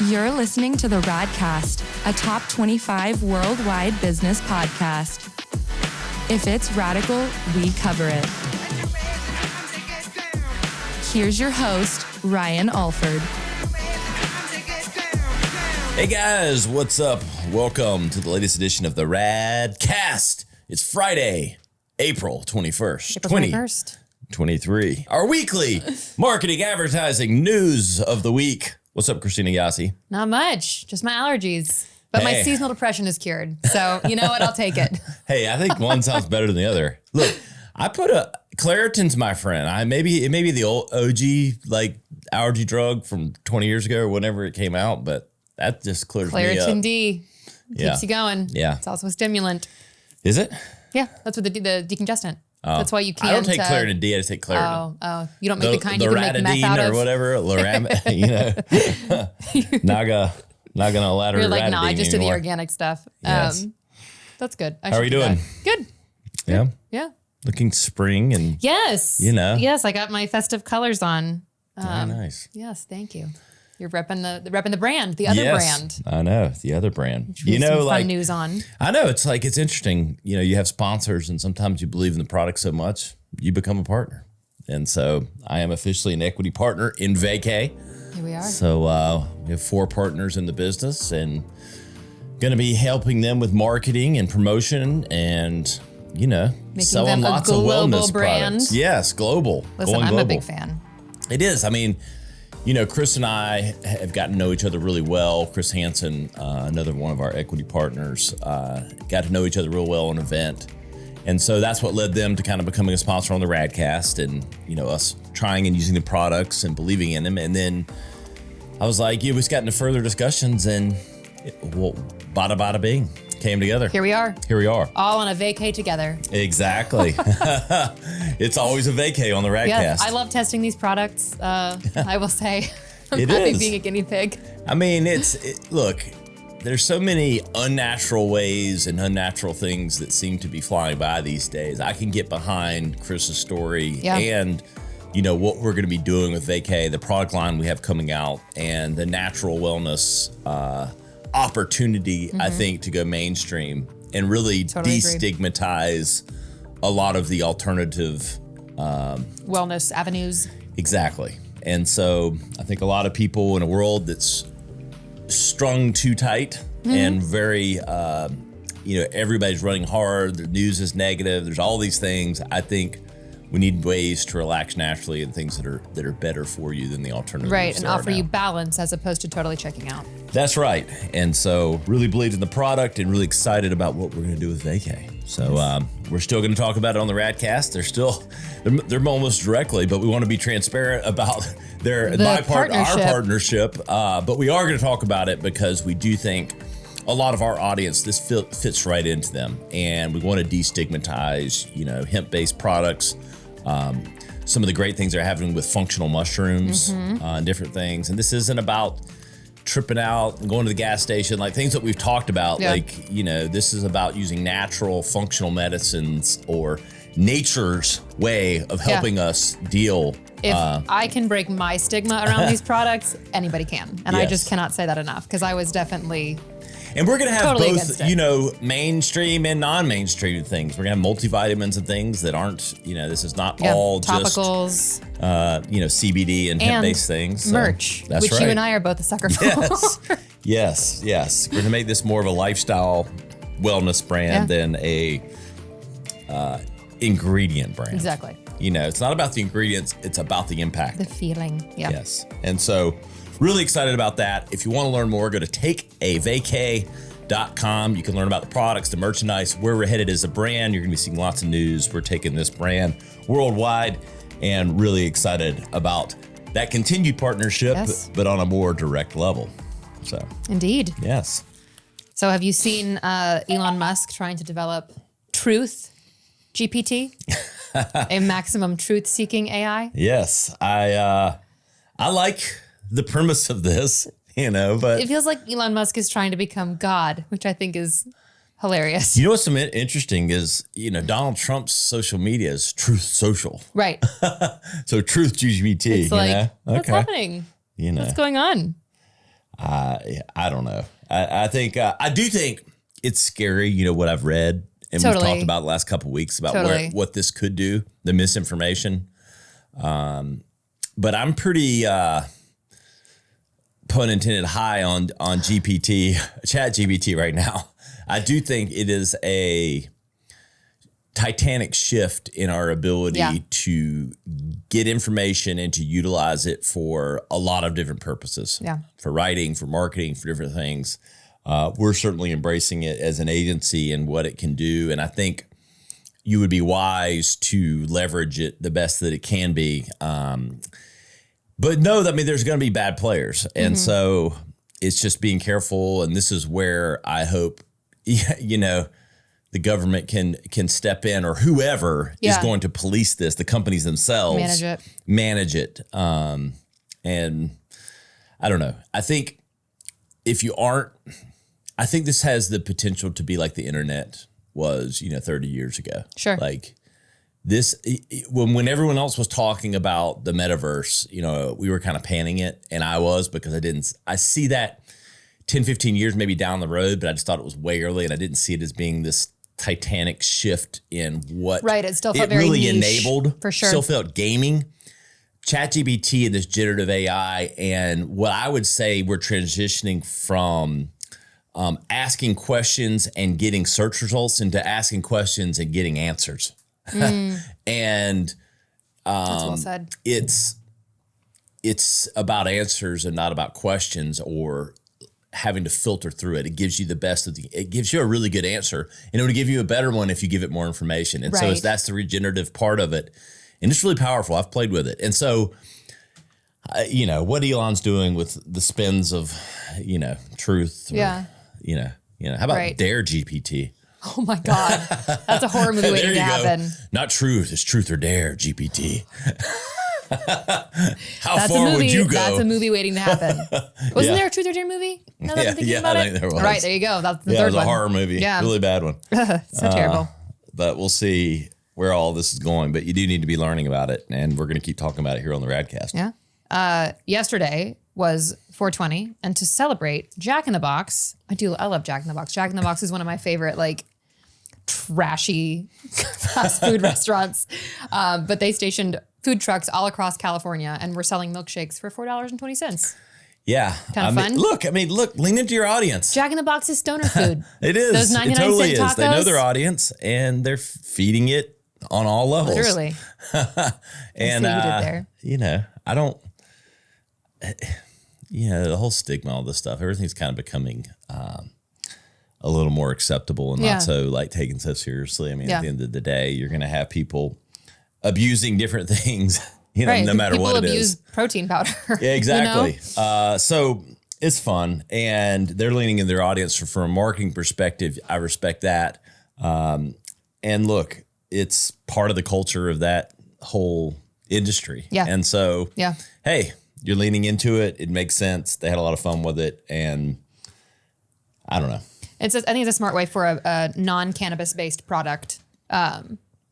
You're listening to the RADCAST, a top 25 worldwide business podcast. If it's radical, we cover it. Here's your host, Ryan Alford. Hey guys, what's up? Welcome to the latest edition of the RADCAST. It's Friday, April 21st, 2023. Our weekly marketing advertising news of the week. What's up, Christina Yassi? Not much, just my allergies. But my seasonal depression is cured. So you know what? I'll take it. Hey, I think one sounds better than the other. Look, I put Claritin's my friend. It may be the old OG like allergy drug from 20 years ago or whenever it came out, but that just clears me up. Claritin D keeps you going. Yeah. It's also a stimulant. Is it? Yeah, that's what the decongestant. Oh. That's why you can't. I don't take Claritin D. I just take Claritin. Oh, you don't make the kind you can make meth out of, or whatever. Not gonna ladder. You're like, I just do the organic stuff. Yes. That's good. How are you doing? Good. Yeah. Yeah. Looking spring and yes. Yes, I got my festive colors on. Very nice. Yes, thank you. You're repping the brand, the other brand. I know, the other brand. Some fun news on. I know, it's interesting. You have sponsors and sometimes you believe in the product so much, you become a partner. And so I am officially an equity partner in Vaycay. Here we are. So we have 4 partners in the business and going to be helping them with marketing and promotion and, making selling them lots a of global wellness brand. products. Yes, global. Listen, I'm a big fan. It is. I mean, Chris and I have gotten to know each other really well. Chris Hansen, another one of our equity partners, got to know each other real well in an event. And so that's what led them to kind of becoming a sponsor on the RADCAST and, us trying and using the products and believing in them. And then I was like, we just got into further discussions and bada bing, came together. Here we are. All on a vacay together. Exactly. It's always a vacay on the RADCAST. Yes, I love testing these products. I will say I'm happy being a guinea pig. I mean, look, there's so many unnatural ways and unnatural things that seem to be flying by these days. I can get behind Chris's story and what we're going to be doing with Vaycay, the product line we have coming out, and the natural wellness opportunity, I think, to go mainstream and really destigmatize a lot of the alternative wellness avenues. Exactly. And so I think a lot of people in a world that's strung too tight and very, everybody's running hard, the news is negative, there's all these things. I think we need ways to relax naturally and things that are better for you than the alternatives. Right, and offer you balance as opposed to totally checking out. That's right. And so really believed in the product and really excited about what we're going to do with Vaycay. So we're still going to talk about it on the RADCAST. They're almost directly, but we want to be transparent about our partnership. But we are going to talk about it because we do think a lot of our audience, this fits right into them. And we want to destigmatize, hemp-based products. Some of the great things they're having with functional mushrooms and different things. And this isn't about tripping out and going to the gas station, like things that we've talked about. Yeah. This is about using natural functional medicines or nature's way of helping us deal. If I can break my stigma around these products, anybody can. And I just cannot say that enough because I was definitely... And we're going to have both, mainstream and non-mainstream things. We're going to have multivitamins and things that aren't, this is not all topicals, just, CBD and hemp-based things. So merch, which you and I are both a sucker for. Yes. We're going to make this more of a lifestyle wellness brand than a ingredient brand. Exactly. It's not about the ingredients. It's about the impact. The feeling. Yeah. Yes. And so... really excited about that. If you want to learn more, go to takeavacay.com. You can learn about the products, the merchandise, where we're headed as a brand. You're going to be seeing lots of news. We're taking this brand worldwide and really excited about that continued partnership, but on a more direct level. So, indeed. Yes. So have you seen Elon Musk trying to develop TruthGPT, a maximum truth-seeking AI? Yes. I like the premise of this, but it feels like Elon Musk is trying to become God, which I think is hilarious. You know what's interesting is, Donald Trump's social media is Truth Social. Right. So TruthGPT. It's like, what's happening? What's going on? I don't know. I think, I do think it's scary, what I've read and we've talked about the last couple of weeks about what this could do, the misinformation. But I'm pretty, pun intended, high on ChatGPT right now. I do think it is a titanic shift in our ability to get information and to utilize it for a lot of different purposes. Yeah. For writing, for marketing, for different things. We're certainly embracing it as an agency and what it can do. And I think you would be wise to leverage it the best that it can be. But no, there's going to be bad players. And so it's just being careful. And this is where I hope, the government can step in, or whoever is going to police this, the companies themselves. Manage it. And I don't know. I think I think this has the potential to be like the internet was, 30 years ago. Sure. Like this, when everyone else was talking about the metaverse, we were kind of panning it, and I was, because I see that 10, 15 years maybe down the road, but I just thought it was way early, and I didn't see it as being this titanic shift in what it still felt very really niche, enabled. for sure. Still felt gaming. ChatGPT and this generative AI, and what I would say we're transitioning from asking questions and getting search results into asking questions and getting answers. And that's well said. It's about answers and not about questions or having to filter through it. It gives you the best it gives you a really good answer, and it would give you a better one if you give it more information. And so that's the regenerative part of it. And it's really powerful. I've played with it. And so, what Elon's doing with the spins of, truth. Or, how about Dare GPT? Oh my God. That's a horror movie waiting to happen. Not truth. It's truth or dare GPT. How that's far would you go? That's a movie waiting to happen. Wasn't there a truth or dare movie? Now that I'm thinking about I think there was. All right, there you go. That's the third it was one. A horror movie. Yeah. Really bad one. So terrible. But we'll see where all this is going. But you do need to be learning about it. And we're going to keep talking about it here on the RADCAST. Yeah. Yesterday was 420. And to celebrate, Jack in the Box, I love Jack in the Box. Jack in the Box is one of my favorite, trashy fast food restaurants. But they stationed food trucks all across California and were selling milkshakes for $4.20. Yeah. Kind of fun. Look, lean into your audience. Jack in the Box is stoner food. It is. Those 99 it totally cent is. They know their audience, and they're feeding it on all levels. Literally. And, I don't, the whole stigma, all this stuff, everything's kind of becoming a little more acceptable and not so taken so seriously. At the end of the day, you're going to have people abusing different things, no matter what it is. People abuse protein powder. Yeah, exactly. So it's fun, and they're leaning in their audience from a marketing perspective. I respect that. And look, it's part of the culture of that whole industry. Yeah. And so, hey, you're leaning into it. It makes sense. They had a lot of fun with it, and I don't know. I think it's a smart way for a non-cannabis based product,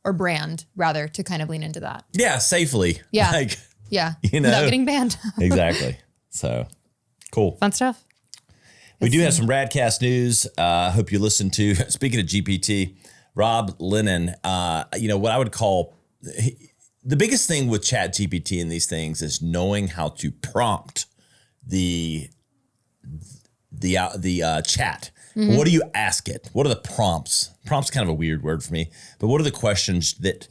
or brand rather, to kind of lean into that. Yeah, safely. Yeah. Without getting banned. Exactly. So cool. Fun stuff. We do have some RADCAST news. I hope you listen to, speaking of GPT, Rob Lennon, what I would call the biggest thing with ChatGPT and these things is knowing how to prompt the chat. Mm-hmm. What do you ask it? What are the prompts? Prompt's kind of a weird word for me, but what are the questions that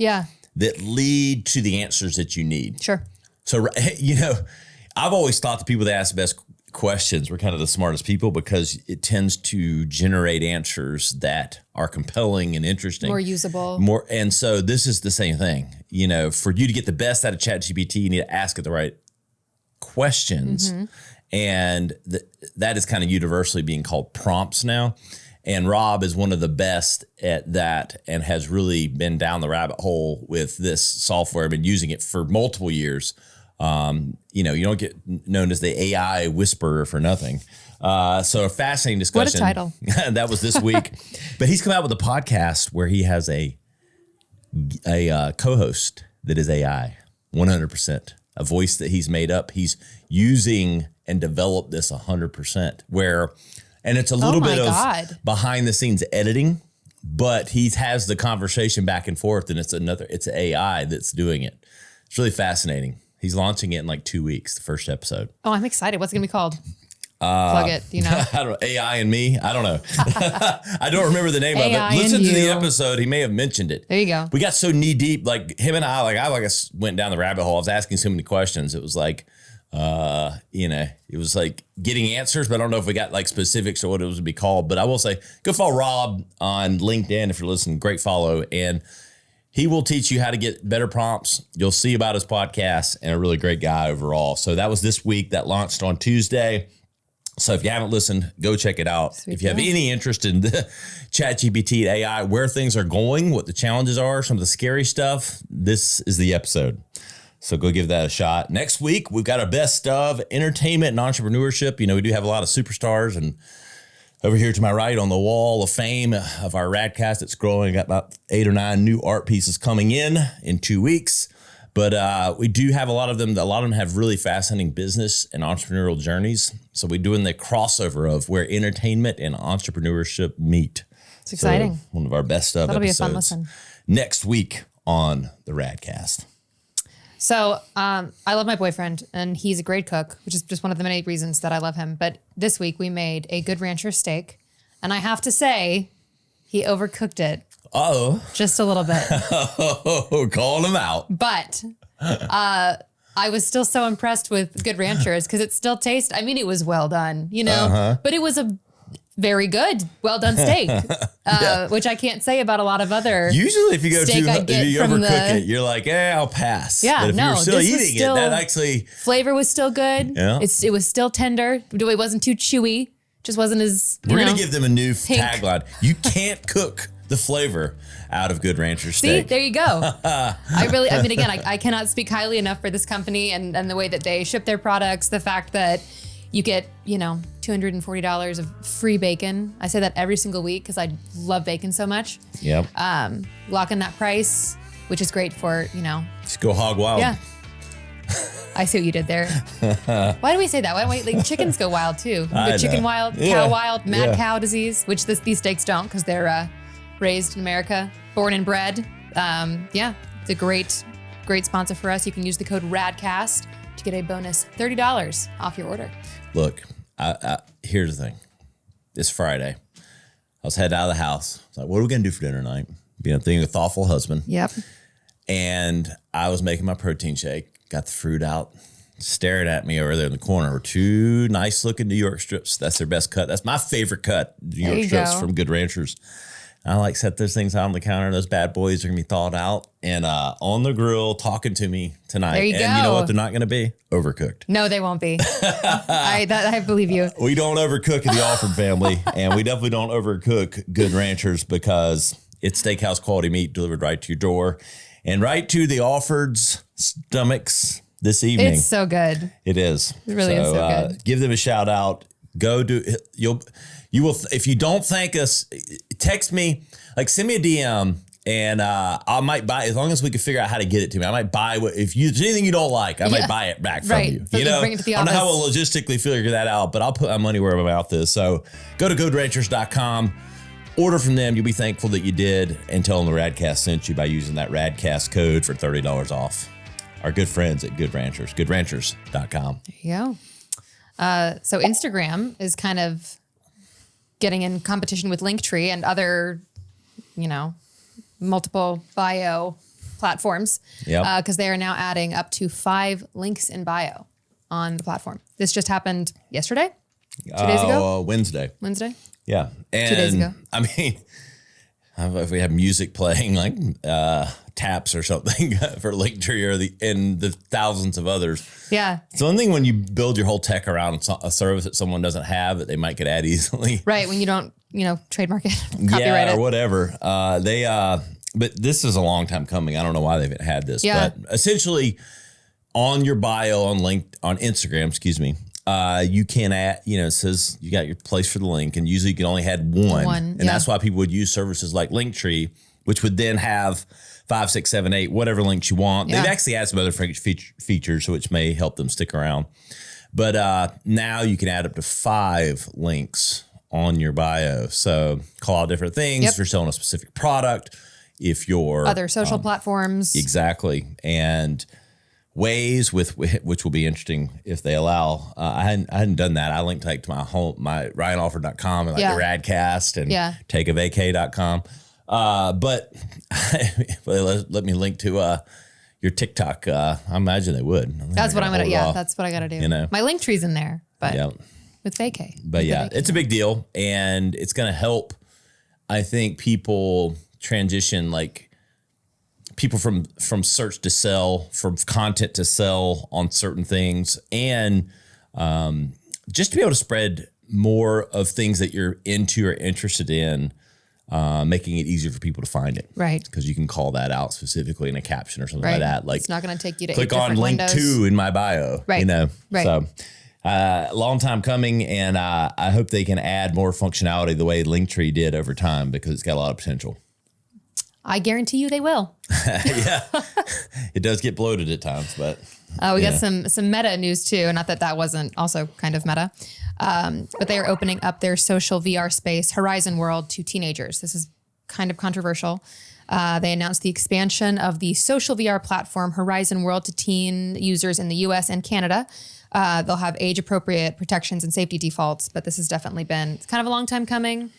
lead to the answers that you need? Sure. So, I've always thought the people that ask the best questions were kind of the smartest people, because it tends to generate answers that are compelling and interesting. More usable. And so this is the same thing. For you to get the best out of ChatGPT, you need to ask it the right questions. Mm-hmm. And that is kind of universally being called prompts now. And Rob is one of the best at that and has really been down the rabbit hole with this software. I've been using it for multiple years. You don't get known as the AI whisperer for nothing. So a fascinating discussion. What a title. That was this week. But he's come out with a podcast where he has a co-host that is AI, 100%. A voice that he's made up. He's using and developed this 100%. And it's a little bit of behind the scenes editing, but he has the conversation back and forth, and it's AI that's doing it. It's really fascinating. He's launching it in like 2 weeks, the first episode. Oh, I'm excited. What's it going to be called? Plug it, you know? I don't know. AI and me. I don't know. I don't remember the name of AI it. Listen to the you. episode. He may have mentioned it. There you go. We got so knee deep, like him and I went down the rabbit hole. I was asking so many questions. It was like, it was like getting answers, but I don't know if we got like specifics or what it was to be called. But I will say, go follow Rob on LinkedIn if you're listening. Great follow. And he will teach you how to get better prompts. You'll see about his podcast, and a really great guy overall. So that was this week. That launched on Tuesday. So if you haven't listened, go check it out. Sweet if you have any interest in the ChatGPT and AI, where things are going, what the challenges are, some of the scary stuff, this is the episode. So go give that a shot. Next week, we've got our best of entertainment and entrepreneurship. You know, we do have a lot of superstars, and over here to my right on the wall of fame of our RADCAST, it's growing. Got about 8 or 9 new art pieces coming in 2 weeks. But we do have a lot of them. A lot of them have really fascinating business and entrepreneurial journeys. So we're doing the crossover of where entertainment and entrepreneurship meet. It's exciting. So one of our best of That'll episodes. be a fun listen. Next week on the RADCAST. So I love my boyfriend, and he's a great cook, which is just one of the many reasons that I love him. But this week we made a Good Rancher steak, and I have to say, he overcooked it. Oh, just a little bit. Oh, calling him out. But I was still so impressed with Good Ranchers because it still tastes. I mean, it was well done, you know, but it was a very good, well done steak, which I can't say about a lot lot Usually, if you go if you overcook it, you're like, I'll pass. Yeah, but if you're still eating it, that actually flavor was still good. Yeah. It was still tender. It wasn't too chewy. Just wasn't as. We're gonna give them a new tagline. You can't cook the flavor out of Good Rancher steak. See, there you go. I cannot speak highly enough for this company and the way that they ship their products. The fact that you get, $240 of free bacon. I say that every single week because I love bacon so much. Yep. Lock in that price, which is great for, Just go hog wild. Yeah. I see what you did there. Why do we say that? Why don't we, chickens go wild too. Go chicken wild, cow wild, mad cow disease, which these steaks don't because they're raised in America, born and bred. It's a great sponsor for us. You can use the code RADCAST to get a bonus $30 off your order. Look, here's the thing. It's Friday. I was heading out of the house. I was like, what are we going to do for dinner tonight? Being a thoughtful husband. Yep. And I was making my protein shake, got the fruit out, staring at me over there in the corner were 2 nice looking New York strips. That's their best cut. That's my favorite cut, New York strips from Good Ranchers. I set those things out on the counter. Those bad boys are going to be thawed out and on the grill talking to me tonight. There you go. You know what they're not going to be? Overcooked. No, they won't be. I believe you. We don't overcook in the Alford family, and we definitely don't overcook Good Ranchers because it's steakhouse quality meat delivered right to your door and right to the Alford's stomachs this evening. It's so good. It is. It really is so good. Give them a shout out. Go do you will if you don't thank us, text me, send me a DM and I might buy as long as we can figure out how to get it to me. I might buy if there's anything you don't like, I might buy it back from you. So bring it to the office. I don't know how we'll logistically figure that out, but I'll put my money where my mouth is. So go to goodranchers.com, order from them. You'll be thankful that you did and tell them the RADCAST sent you by using that RADCAST code for $30 off. Our good friends at Good Ranchers, goodranchers.com. There you go. So Instagram is kind of getting in competition with Linktree and other, multiple bio platforms. Yep. Because they are now adding up to 5 links in bio on the platform. This just happened yesterday? 2 days ago? Wednesday. Yeah. And 2 days ago. I mean, if we have music playing taps or something for Linktree and the thousands of others. Yeah. It's one thing when you build your whole tech around a service that someone doesn't have that they might get at easily. Right. When you don't, trademark it, copyright it. Or whatever. But this is a long time coming. I don't know why they've had this. Yeah. But essentially on your bio on Instagram, you can add, it says you got your place for the link, and usually you can only add one. And that's why people would use services like Linktree, which would then have 5, 6, 7, 8, whatever links you want. They've actually added some other features, which may help them stick around. But now you can add up to 5 links on your bio. So call out different things. If you're selling a specific product, if you're other social platforms. Exactly. And ways which will be interesting if they allow. I hadn't done that. I linked to my RyanAlford.com and the RADCAST and takeavacay.com. But let me link to your TikTok. I imagine they would. That's what I'm gonna. Yeah, that's what I gotta do. My Linktree's in there, but with Vaycay. But it's a big deal, and it's gonna help. I think people transition, like people from search to sell, from content to sell on certain things, and just to be able to spread more of things that you're into or interested in. Making it easier for people to find it. Right. Because you can call that out specifically in a caption or something like that. Like, it's not going to take you to click on link windows. 2 in my bio. Right. Right. So long time coming, and I hope they can add more functionality the way Linktree did over time, because it's got a lot of potential. I guarantee you they will. Yeah. It does get bloated at times, but we got some meta news too. Not that wasn't also kind of meta. But they are opening up their social VR space, Horizon World, to teenagers. This is kind of controversial. They announced the expansion of the social VR platform, Horizon World, to teen users in the US and Canada. They'll have age-appropriate protections and safety defaults, but this has definitely been, it's kind of a long time coming,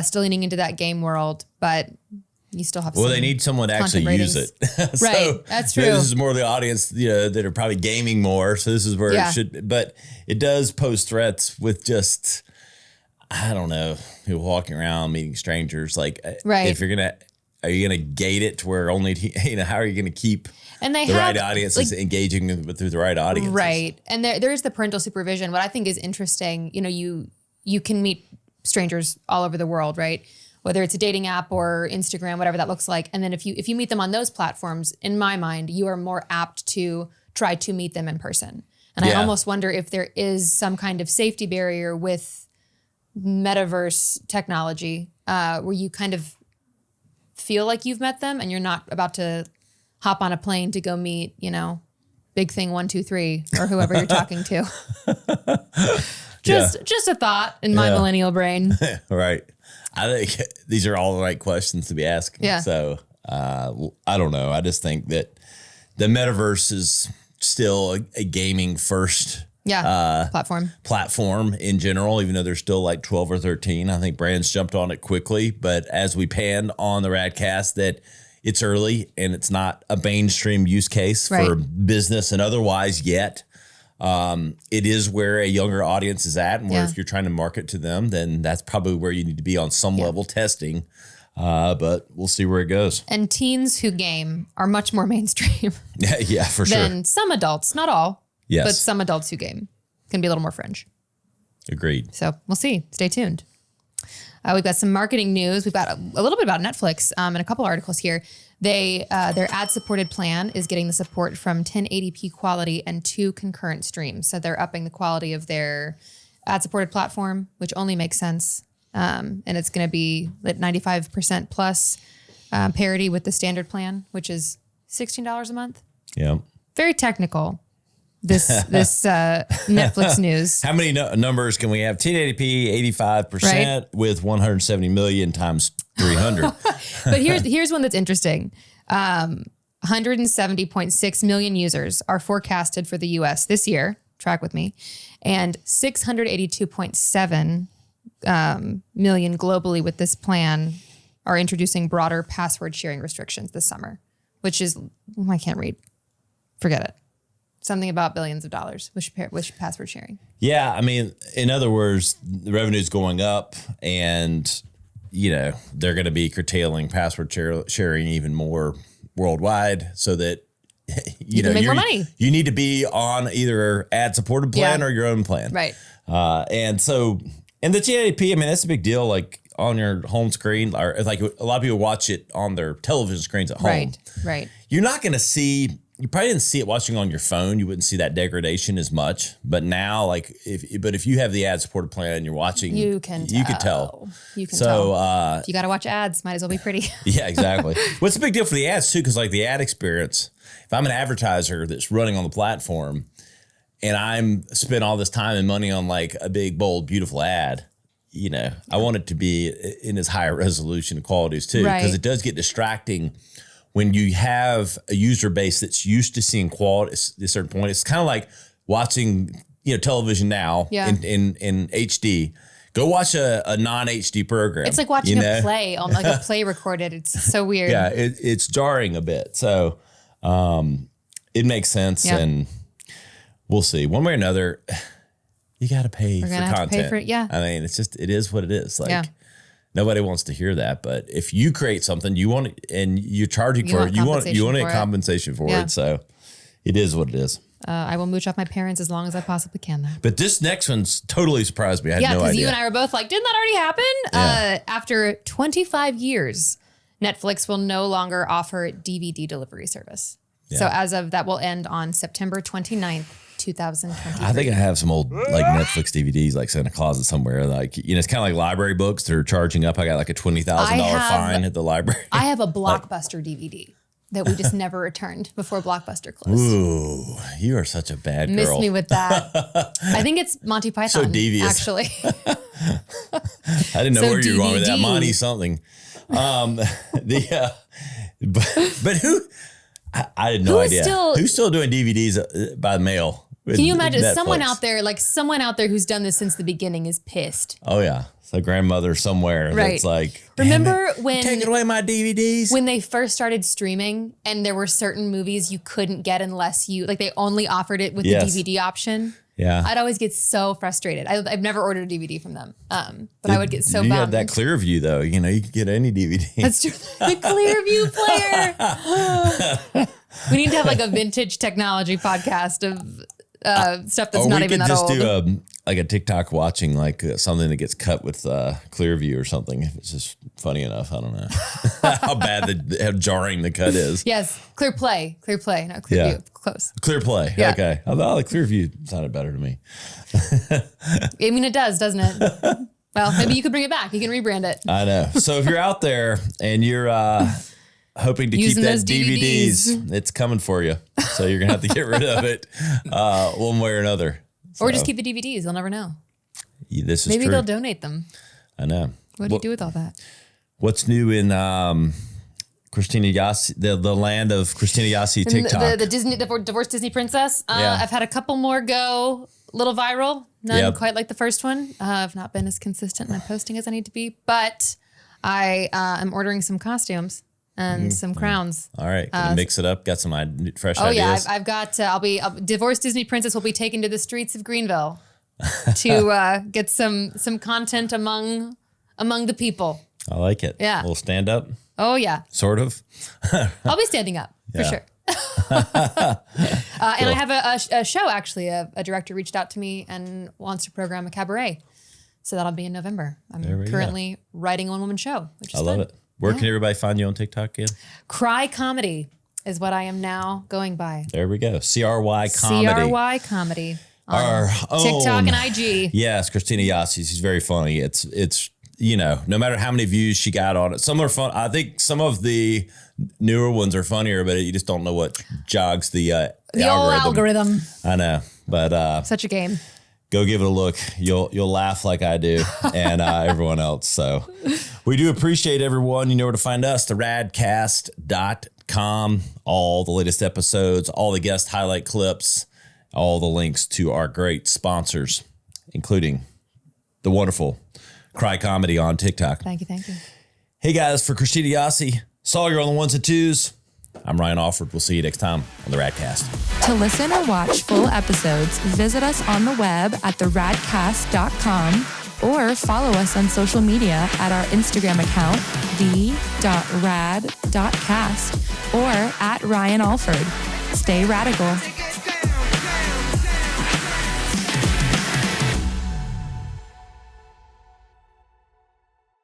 still leaning into that game world, but you still have they need someone to actually use it. Right, that's true. This is more the audience, that are probably gaming more. So this is where it should, but it does pose threats with just, I don't know, people walking around, meeting strangers. Like, if you're are you going to gate it to where only, how are you going to keep the right audiences engaging through the right audiences? Right. And there is the parental supervision. What I think is interesting, you can meet strangers all over the world, right? Whether it's a dating app or Instagram, whatever that looks like. And then if you meet them on those platforms, in my mind, you are more apt to try to meet them in person. And I almost wonder if there is some kind of safety barrier with metaverse technology where you kind of feel like you've met them and you're not about to hop on a plane to go meet, Big Thing 1, 2, 3 or whoever you're talking to. Just a thought in my millennial brain. Right. I think these are all the right questions to be asking. Yeah. So I don't know. I just think that the metaverse is still a gaming first platform in general, even though there's still like 12 or 13. I think brands jumped on it quickly. But as we panned on the RADCAST, that it's early and it's not a mainstream use case for business and otherwise yet. It is where a younger audience is at, and where if you're trying to market to them, then that's probably where you need to be on some level testing. But we'll see where it goes. And teens who game are much more mainstream. Yeah, for sure. Than some adults, not all, but some adults who game can be a little more fringe. Agreed. So we'll see. Stay tuned. We've got some marketing news. We've got a little bit about Netflix and a couple articles here. Their ad-supported plan is getting the support from 1080p quality and 2 concurrent streams. So they're upping the quality of their ad-supported platform, which only makes sense. And it's going to be at 95% plus parity with the standard plan, which is $16 a month. Yeah. Very technical. This Netflix news. How many numbers can we have? 1080p, 85% with 170 million times 300. But here's one that's interesting. 170.6 million users are forecasted for the US this year. Track with me. And 682.7 million globally with this plan are introducing broader password sharing restrictions this summer, which is, I can't read. Forget it. Something about billions of dollars with password sharing. Yeah, I mean, in other words, the revenue is going up, and they're going to be curtailing password sharing even more worldwide, so that you make more money. You need to be on either ad-supported plan or your own plan, right? And the 1080p, I mean, that's a big deal. Like on your home screen, or like a lot of people watch it on their television screens at home. Right. You're not going to see you probably didn't see it watching on your phone. You wouldn't see that degradation as much. But now, like, if you have the ad-supported plan and you're watching, you can tell. You can tell. If you got to watch ads, might as well be pretty. Yeah, exactly. What's the big deal for the ads, too? Because, like, the ad experience, if I'm an advertiser that's running on the platform and I'm spend all this time and money on, like, a big, bold, beautiful ad, you know, I want it to be in as high a resolution and qualities, too. Because it does get distracting when you have a user base that's used to seeing quality at a certain point. It's kind of like watching, television now in HD. Go watch a non-HD program. It's like watching a play on like a play recorded. It's so weird. Yeah, it's jarring a bit. So it makes sense, and we'll see. One way or another, you got to pay for content. Have to pay for it, I mean, it is what it is. Like, nobody wants to hear that, but if you create something you want and you're charging for it, you want a compensation for it. So it is what it is. I will mooch off my parents as long as I possibly can. Though. But this next one's totally surprised me. I had no idea. Yeah, because you and I were both like, didn't that already happen? After 25 years, Netflix will no longer offer DVD delivery service. Yeah. So as of that will end on September 29th. 2023. I think I have some old like Netflix DVDs like in a closet somewhere. Like, it's kind of like library books. They're charging up. I got like a $20,000 fine at the library. I have a Blockbuster DVD that we just never returned before Blockbuster closed. Ooh, you are such a bad girl. Missed me with that. I think it's Monty Python. So devious. Actually. I didn't know where you were going with that. Monty something. But who? I had no idea. Who's still doing DVDs by mail? Can you imagine someone out there who's done this since the beginning is pissed? Oh yeah, it's a grandmother somewhere that's like, remember when taking away my DVDs when they first started streaming and there were certain movies you couldn't get unless they only offered it with the DVD option. Yeah, I'd always get so frustrated. I've never ordered a DVD from them, but I would get so bummed. You had that Clearview though. You could get any DVD. That's true. The Clearview player. We need to have like a vintage technology podcast of stuff that's not even that old. We could just do a TikTok watching like something that gets cut with Clearview or something. If it's just funny enough, I don't know how jarring the cut is. Yes, Clearplay, not Clearview. Yeah. Close. Clearplay. Yeah. Okay. I thought like Clearview sounded better to me. I mean, it does, doesn't it? Well, maybe you could bring it back. You can rebrand it. I know. So if you're out there and you're hoping to keep that DVDs, it's coming for you. So you're going to have to get rid of it one way or another. Or just keep the DVDs. They'll never know. This is Maybe true. They'll donate them. I know. What do you do with all that? What's new in Christina Yasi, the land of Christina Yasi TikTok? The divorced Disney princess. I've had a couple more go a little viral. None quite like the first one. I've not been as consistent in my posting as I need to be. But I am ordering some costumes. And some crowns. All right. Gonna mix it up. Got some fresh ideas. Oh yeah. I've got, divorced Disney princess will be taken to the streets of Greenville to get some content among the people. I like it. Yeah. A little stand up. Oh yeah. Sort of. I'll be standing up for sure. And I have a show actually. A director reached out to me and wants to program a cabaret. So that'll be in November. I'm currently writing a one-woman show, which is fun. I love it. Where can everybody find you on TikTok again? Cry Comedy is what I am now going by. There we go. CRY Comedy. CRY Comedy. Our TikTok and IG. Yes, Christina Yasi. She's very funny. It's no matter how many views she got on it, some are fun. I think some of the newer ones are funnier, but you just don't know what jogs the old algorithm. I know, but such a game. Go give it a look. You'll laugh like I do and everyone else. So we do appreciate everyone. You know where to find us, the radcast.com. All the latest episodes, all the guest highlight clips, all the links to our great sponsors, including the wonderful Cry Comedy on TikTok. Thank you. Hey guys, for Christina Yasi, Sawyer on the ones and twos. I'm Ryan Alford. We'll see you next time on the RADCAST. To listen or watch full episodes, visit us on the web at theradcast.com or follow us on social media at our Instagram account, the.rad.cast, or at Ryan Alford. Stay radical.